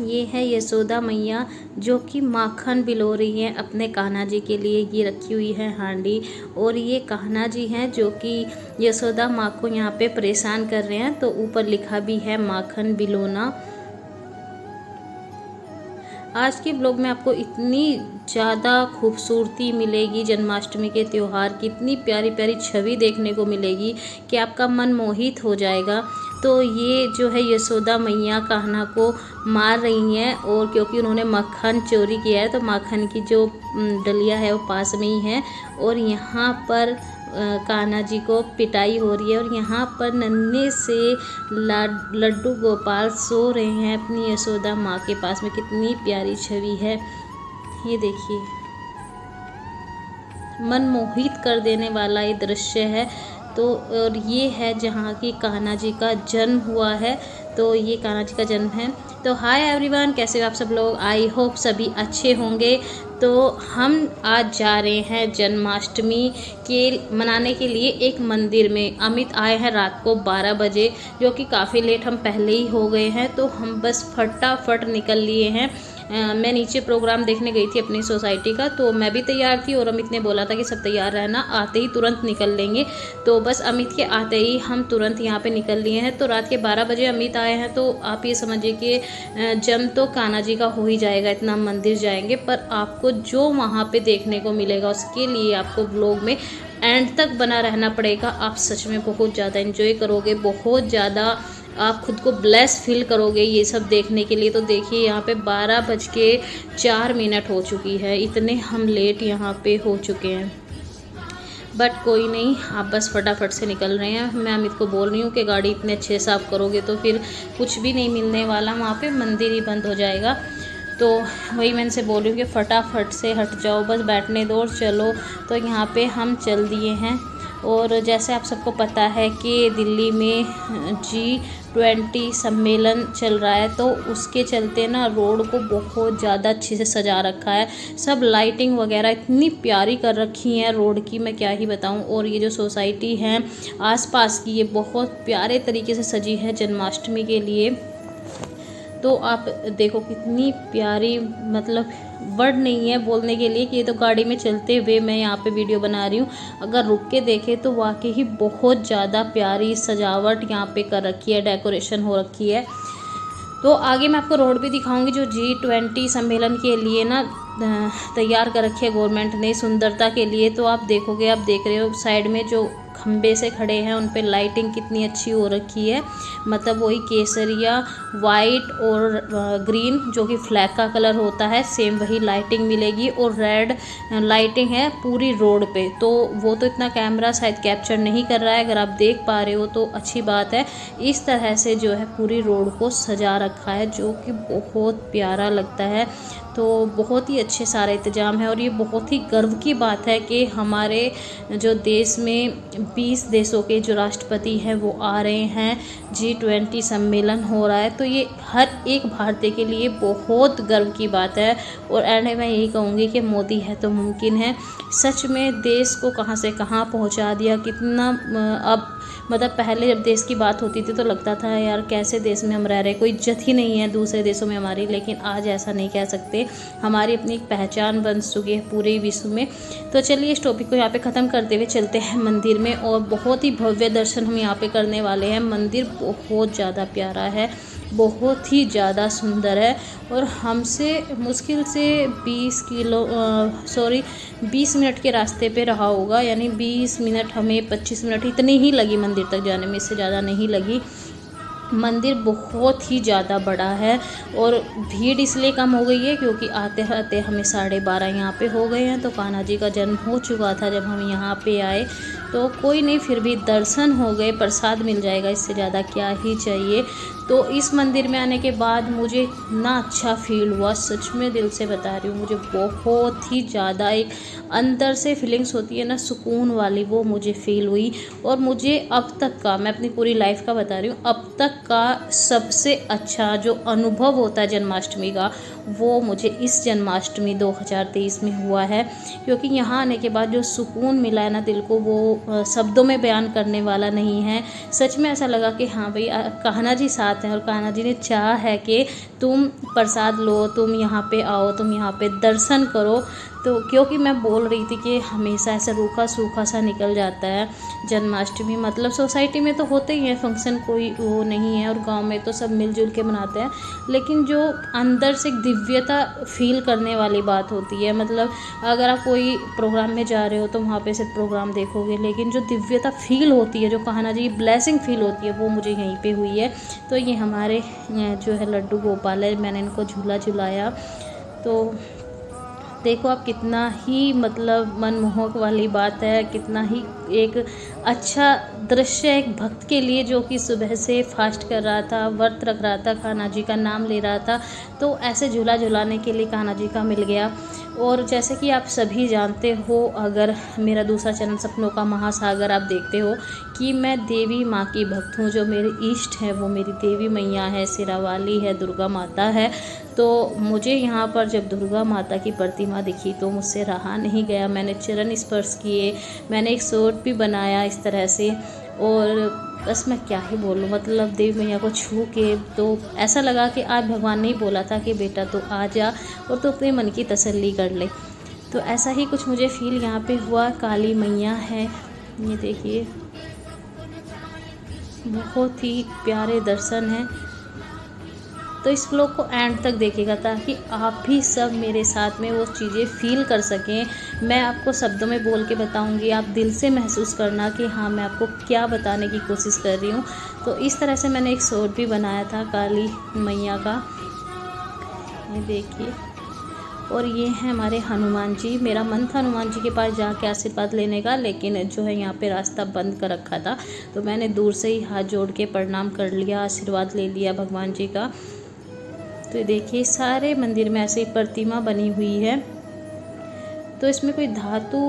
ये है यशोदा मैया जो कि माखन बिलो रही हैं अपने कान्हा जी के लिए। ये रखी हुई है हांडी और ये कान्हा जी हैं जो कि यशोदा माँ को यहाँ पे परेशान कर रहे हैं। तो ऊपर लिखा भी है माखन बिलोना। आज के ब्लॉग में आपको इतनी ज़्यादा खूबसूरती मिलेगी जन्माष्टमी के त्यौहार की, इतनी प्यारी प्यारी छवि देखने को मिलेगी कि आपका मन मोहित हो जाएगा। तो ये जो है यशोदा मैया कान्हा को मार रही हैं और क्योंकि उन्होंने मक्खन चोरी किया है तो मक्खन की जो डलिया है वो पास में ही है और यहाँ पर कान्हा जी को पिटाई हो रही है। और यहाँ पर नन्हे से लड्डू गोपाल सो रहे हैं अपनी यशोदा माँ के पास में। कितनी प्यारी छवि है ये देखिए, मन मोहित कर देने वाला ये दृश्य है। तो और ये है जहाँ की कान्हा जी का जन्म हुआ है। तो ये कान्हा जी का जन्म है। तो हाय एवरीवन, कैसे हो आप सब लोग? आई होप सभी अच्छे होंगे। तो हम आज जा रहे हैं जन्माष्टमी के मनाने के लिए एक मंदिर में। अमित आए हैं रात को 12 बजे, जो कि काफ़ी लेट हम पहले ही हो गए हैं। तो हम बस फटाफट निकल लिए हैं। मैं नीचे प्रोग्राम देखने गई थी अपनी सोसाइटी का, तो मैं भी तैयार थी और अमित ने बोला था कि सब तैयार रहना, आते ही तुरंत निकल लेंगे। तो बस अमित के आते ही हम तुरंत यहाँ पे निकल लिए हैं। तो रात के 12 बजे अमित आए हैं। तो आप ये समझिए कि जम तो कान्हा जी का हो ही जाएगा, इतना मंदिर जाएंगे। पर आपको जो वहाँ पे देखने को मिलेगा उसके लिए आपको ब्लॉग में एंड तक बना रहना पड़ेगा। आप सच में बहुत ज़्यादा एंजॉय करोगे, बहुत ज़्यादा आप खुद को ब्लेस फील करोगे ये सब देखने के लिए। तो देखिए यहाँ पे 12:04 हो चुकी है, इतने हम लेट यहाँ पे हो चुके हैं। बट कोई नहीं, आप बस फटाफट से निकल रहे हैं। मैं अमित को बोल रही हूँ कि गाड़ी इतने अच्छे साफ़ करोगे तो फिर कुछ भी नहीं मिलने वाला, वहाँ पे मंदिर ही बंद हो जाएगा। तो वही मैं इनसे बोल रही हूँ कि फटाफट से हट जाओ, बस बैठने दो और चलो। तो यहाँ पे हम चल दिए हैं। और जैसे आप सबको पता है कि दिल्ली में G20 सम्मेलन चल रहा है, तो उसके चलते ना रोड को बहुत ज़्यादा अच्छे से सजा रखा है। सब लाइटिंग वगैरह इतनी प्यारी कर रखी हैं रोड की, मैं क्या ही बताऊं। और ये जो सोसाइटी है आसपास की, ये बहुत प्यारे तरीके से सजी है जन्माष्टमी के लिए। तो आप देखो कितनी प्यारी, मतलब वर्ड नहीं है बोलने के लिए कि ये तो गाड़ी में चलते हुए मैं यहाँ पे वीडियो बना रही हूँ। अगर रुक के देखे तो वाकई ही बहुत ज़्यादा प्यारी सजावट यहाँ पे कर रखी है, डेकोरेशन हो रखी है। तो आगे मैं आपको रोड भी दिखाऊंगी जो G20 सम्मेलन के लिए ना तैयार कर रखी है गवर्नमेंट ने सुंदरता के लिए। तो आप देखोगे, आप देख रहे हो साइड में जो खंबे से खड़े हैं उन पे लाइटिंग कितनी अच्छी हो रखी है। मतलब वही केसरिया, वाइट और ग्रीन जो कि फ्लैग का कलर होता है, सेम वही लाइटिंग मिलेगी। और रेड लाइटिंग है पूरी रोड पे। तो वो तो इतना कैमरा शायद कैप्चर नहीं कर रहा है, अगर आप देख पा रहे हो तो अच्छी बात है। इस तरह से जो है पूरी रोड को सजा रखा है जो कि बहुत प्यारा लगता है। तो बहुत ही अच्छे सारे इंतज़ाम है। और ये बहुत ही गर्व की बात है कि हमारे जो देश में 20 देशों के जो राष्ट्रपति हैं वो आ रहे हैं, G20 सम्मेलन हो रहा है। तो ये हर एक भारतीय के लिए बहुत गर्व की बात है। और एंड में मैं यही कहूँगी कि मोदी है तो मुमकिन है। सच में देश को कहाँ से कहाँ पहुँचा दिया, कितना अब मतलब पहले जब देश की बात होती थी तो लगता था यार कैसे देश में हम रह रहे, कोई इज्जत ही नहीं है दूसरे देशों में हमारी। लेकिन आज ऐसा नहीं कह सकते, हमारी अपनी एक पहचान बन चुकी है पूरे विश्व में। तो चलिए इस टॉपिक को यहाँ पे ख़त्म करते हुए चलते हैं मंदिर में। और बहुत ही भव्य दर्शन हम यहाँ पे करने वाले हैं। मंदिर बहुत ज़्यादा प्यारा है, बहुत ही ज़्यादा सुंदर है। और हमसे मुश्किल से 20 मिनट के रास्ते पे रहा होगा, यानी 20 मिनट, हमें 25 मिनट इतनी ही लगी मंदिर तक जाने में, इससे ज़्यादा नहीं लगी। मंदिर बहुत ही ज़्यादा बड़ा है और भीड़ इसलिए कम हो गई है क्योंकि आते आते हमें 12:30 यहाँ पे हो गए हैं। तो कान्हा जी का जन्म हो चुका था जब हम यहाँ पे आए। तो कोई नहीं, फिर भी दर्शन हो गए, प्रसाद मिल जाएगा, इससे ज़्यादा क्या ही चाहिए। तो इस मंदिर में आने के बाद मुझे इतना अच्छा फील हुआ, सच में दिल से बता रही हूँ। मुझे बहुत ही ज़्यादा एक अंदर से फीलिंग्स होती है ना सुकून वाली, वो मुझे फील हुई। और मुझे अब तक का, मैं अपनी पूरी लाइफ का बता रही हूँ, अब तक का सबसे अच्छा जो अनुभव होता है जन्माष्टमी का, वो मुझे इस जन्माष्टमी 2023 में हुआ है। क्योंकि यहाँ आने के बाद जो सुकून मिला है ना दिल को, वो शब्दों में बयान करने वाला नहीं है। सच में ऐसा लगा कि हाँ भाई कान्हा जी साथ साथ हैं और कान्हा जी ने चाहा है कि तुम प्रसाद लो, तुम यहाँ पे आओ, तुम यहाँ पे दर्शन करो। तो क्योंकि मैं बोल रही थी कि हमेशा ऐसा रूखा सूखा सा निकल जाता है जन्माष्टमी, मतलब सोसाइटी में तो होते ही हैं फंक्शन, कोई वो नहीं है, और गांव में तो सब मिलजुल के मनाते हैं, लेकिन जो अंदर से एक दिव्यता फील करने वाली बात होती है, मतलब अगर आप कोई प्रोग्राम में जा रहे हो तो वहाँ पे सिर्फ प्रोग्राम देखोगे, लेकिन जो दिव्यता फील होती है, जो कान्हा जी की ब्लेसिंग फील होती है, वो मुझे यहीं पे हुई है। तो ये हमारे जो है लड्डू गोपाल है, मैंने इनको झूला झुलाया। तो देखो आप, कितना ही मतलब मनमोहक वाली बात है, कितना ही एक अच्छा दृश्य है एक भक्त के लिए, जो कि सुबह से फास्ट कर रहा था, व्रत रख रहा था, कान्हा जी का नाम ले रहा था, तो ऐसे झूला झुलाने के लिए कान्हा जी का मिल गया। और जैसे कि आप सभी जानते हो, अगर मेरा दूसरा चैनल सपनों का महासागर आप देखते हो, कि मैं देवी माँ की भक्त हूँ, जो मेरी इष्ट है वो मेरी देवी मैया है, सिरावाली है, दुर्गा माता है। तो मुझे यहाँ पर जब दुर्गा माता की प्रतिमा दिखी तो मुझसे रहा नहीं गया, मैंने चरण स्पर्श किए, मैंने एक शॉर्ट भी बनाया इस तरह से, और बस मैं क्या ही बोलूँ, मतलब देवी मैया को छू के तो ऐसा लगा कि आज भगवान ने ही बोला था कि बेटा तो आ जा और तो अपने मन की तसल्ली कर ले। तो ऐसा ही कुछ मुझे फील यहाँ पे हुआ। काली मैया है, ये देखिए, बहुत ही प्यारे दर्शन हैं। तो इस व्लॉग को एंड तक देखिएगा ताकि आप भी सब मेरे साथ में वो चीज़ें फील कर सकें। मैं आपको शब्दों में बोल के बताऊंगी, आप दिल से महसूस करना कि हाँ मैं आपको क्या बताने की कोशिश कर रही हूँ। तो इस तरह से मैंने एक शॉर्ट भी बनाया था काली मैया का, ये देखिए। और ये हैं हमारे हनुमान जी। मेरा मन था हनुमान जी के पास जाके आशीर्वाद लेने का, लेकिन जो है यहाँ पे रास्ता बंद कर रखा था, तो मैंने दूर से ही हाथ जोड़ के प्रणाम कर लिया, आशीर्वाद ले लिया भगवान जी का। तो देखिए सारे मंदिर में ऐसे प्रतिमा बनी हुई है। तो इसमें कोई धातु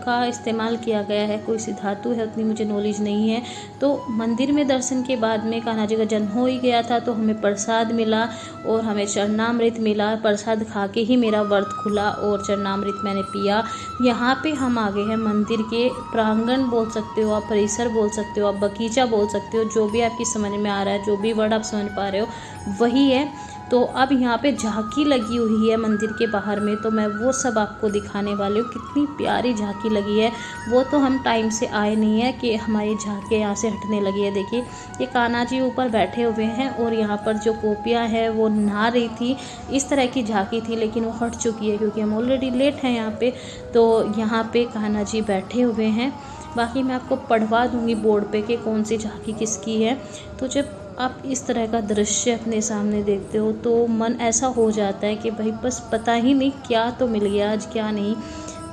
का इस्तेमाल किया गया है, कोई सी धातु है उतनी मुझे नॉलेज नहीं है। तो मंदिर में दर्शन के बाद में कान्हा जी का जन्म हो ही गया था, तो हमें प्रसाद मिला और हमें चरणामृत मिला। प्रसाद खा के ही मेरा व्रत खुला और चरणामृत मैंने पिया। यहाँ पे हम आ गए हैं मंदिर के प्रांगण बोल सकते हो आप, परिसर बोल सकते हो आप, बगीचा बोल सकते हो, जो भी आपकी समझ में आ रहा है, जो भी वर्ड आप समझ पा रहे हो वही है। तो अब यहाँ पे झांकी लगी हुई है मंदिर के बाहर में, तो मैं वो सब आपको दिखाने वाली हूँ। कितनी प्यारी झांकी लगी है, वो तो हम टाइम से आए नहीं है कि हमारी झांकी यहाँ से हटने लगी है। देखिए ये कान्हा जी ऊपर बैठे हुए हैं और यहाँ पर जो गोपियाँ हैं वो नहा रही थी। इस तरह की झांकी थी लेकिन वो हट चुकी है क्योंकि हम ऑलरेडी लेट हैं यहाँ पे। तो यहाँ पे कान्हा जी बैठे हुए हैं। बाकी मैं आपको पढ़वा दूँगी बोर्ड पे कि कौन सी झांकी किसकी है। तो जब आप इस तरह का दृश्य अपने सामने देखते हो तो मन ऐसा हो जाता है कि भाई बस पता ही नहीं क्या तो मिल गया आज, क्या नहीं।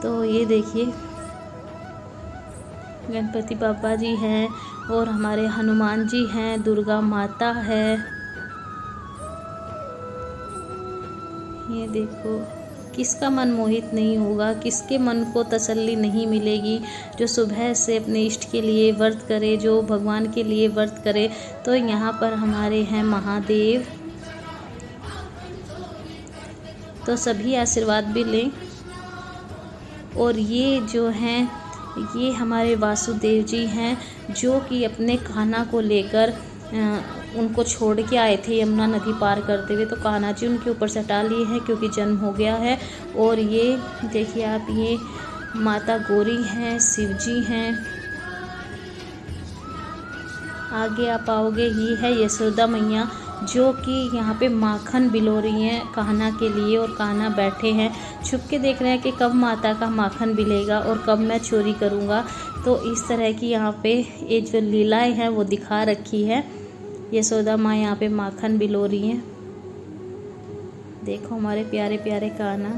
तो ये देखिए गणपति बाबा जी हैं और हमारे हनुमान जी हैं, दुर्गा माता है, ये देखो। किसका मन मोहित नहीं होगा, किसके मन को तसल्ली नहीं मिलेगी जो सुबह से अपने इष्ट के लिए व्रत करे, जो भगवान के लिए व्रत करे। तो यहाँ पर हमारे हैं महादेव, तो सभी आशीर्वाद भी लें। और ये जो हैं ये हमारे वासुदेव जी हैं, जो कि अपने कान्हा को लेकर उनको छोड़ के आए थे यमुना नदी पार करते हुए। तो कान्हा जी उनके ऊपर सटा लिए हैं क्योंकि जन्म हो गया है। और ये देखिए आप, ये माता गौरी हैं, शिव जी हैं। आगे आप आओगे, ये है यशोदा मैया, जो कि यहाँ पे माखन बिलो रही हैं कान्हा के लिए, और कान्हा बैठे हैं छुप के देख रहे हैं कि कब माता का माखन बिलेगा और कब मैं चोरी करूँगा। तो इस तरह की यहाँ पे ये जो लीलाएँ हैं वो दिखा रखी है। यशोदा माँ यहाँ पे माखन बिलो रही हैं। देखो हमारे प्यारे प्यारे कान्हा।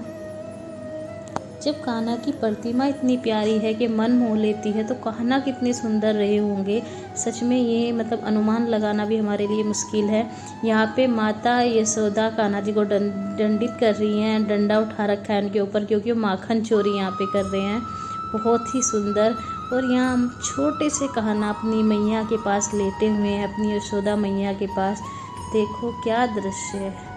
जब कान्हा की प्रतिमा इतनी प्यारी है कि मन मोह लेती है, तो कान्हा कितने सुंदर रहे होंगे। सच में ये मतलब अनुमान लगाना भी हमारे लिए मुश्किल है। यहाँ पे माता यशोदा कान्हा जी को दंडित कर रही हैं, डंडा उठा रखा है उनके ऊपर क्योंकि वो माखन चोरी यहाँ पे कर रहे हैं। बहुत ही सुंदर। और यहाँ हम छोटे से कान्हा अपनी मैया के पास लेटे हुए हैं, अपनी यशोदा मैया के पास। देखो क्या दृश्य है,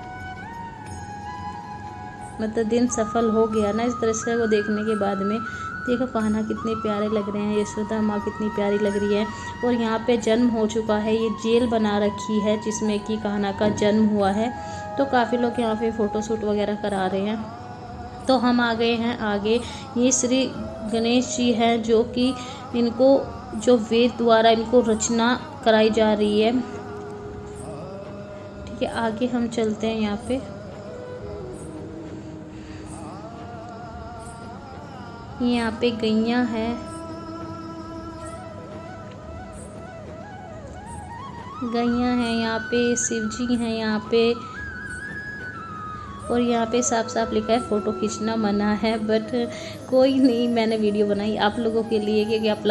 मतलब दिन सफल हो गया ना इस दृश्य को देखने के बाद में। देखो कान्हा कितने प्यारे लग रहे हैं, यशोदा माँ कितनी प्यारी लग रही है। और यहाँ पे जन्म हो चुका है, ये जेल बना रखी है जिसमें कि कान्हा का जन्म हुआ है। तो काफ़ी लोग यहाँ पे फ़ोटो शूट वगैरह करा रहे हैं। तो हम आ गए हैं आगे। ये श्री गणेश जी हैं जो कि इनको जो वेद द्वारा इनको रचना कराई जा रही है। ठीक है, आगे हम चलते हैं। यहाँ पे गैया है, यहाँ पे शिव जी हैं यहाँ पे। और यहाँ पे साफ साफ लिखा है फ़ोटो खींचना मना है, बट कोई नहीं, मैंने वीडियो बनाई आप लोगों के लिए क्योंकि आप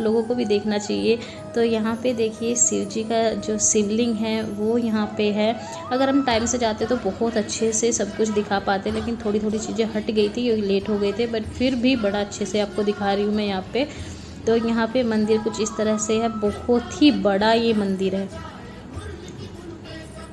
लोगों को भी देखना चाहिए। तो यहाँ पे देखिए शिव जी का जो शिवलिंग है वो यहाँ पे है। अगर हम टाइम से जाते तो बहुत अच्छे से सब कुछ दिखा पाते, लेकिन थोड़ी थोड़ी चीज़ें हट गई थी क्योंकि लेट हो गए थे, बट फिर भी बड़ा अच्छे से आपको दिखा रही हूँ मैं यहाँ पे। तो यहाँ पे मंदिर कुछ इस तरह से है, बहुत ही बड़ा ये मंदिर है।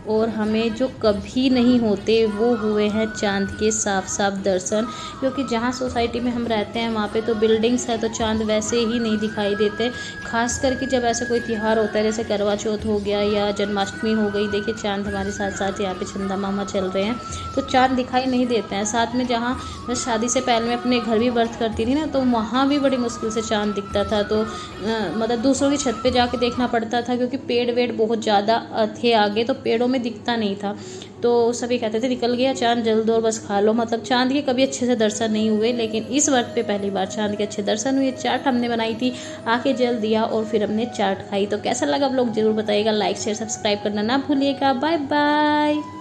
और हमें जो कभी नहीं होते वो हुए हैं चांद के साफ साफ दर्शन, क्योंकि जहाँ सोसाइटी में हम रहते हैं वहाँ पे तो बिल्डिंग्स है, तो चांद वैसे ही नहीं दिखाई देते। खास करके जब ऐसा कोई त्यौहार होता है जैसे करवा चौथ हो गया या जन्माष्टमी हो गई, देखिए चांद हमारे साथ साथ यहाँ पे चंदा मामा चल रहे हैं, तो चांद दिखाई नहीं देते हैं। साथ में जहाँ मैं शादी से पहले मैं अपने घर भी बर्थ करती थी ना, तो वहाँ भी बड़ी मुश्किल से चांद दिखता था। तो मतलब दूसरों की छत पे जाके देखना पड़ता था क्योंकि पेड़ वेड़ बहुत ज़्यादा थे आगे, तो पेड़ों में दिखता नहीं था। तो सभी कहते थे निकल गया चांद, जल्द और बस खा लो। मतलब चांद के कभी अच्छे से दर्शन नहीं हुए, लेकिन इस वर्त पे पहली बार चांद के अच्छे दर्शन हुए। चाट हमने बनाई थी, आके जल दिया और फिर हमने चाट खाई। तो कैसा लगा आप लोग जरूर बताइएगा, लाइक शेयर सब्सक्राइब करना ना भूलिएगा। Bye bye.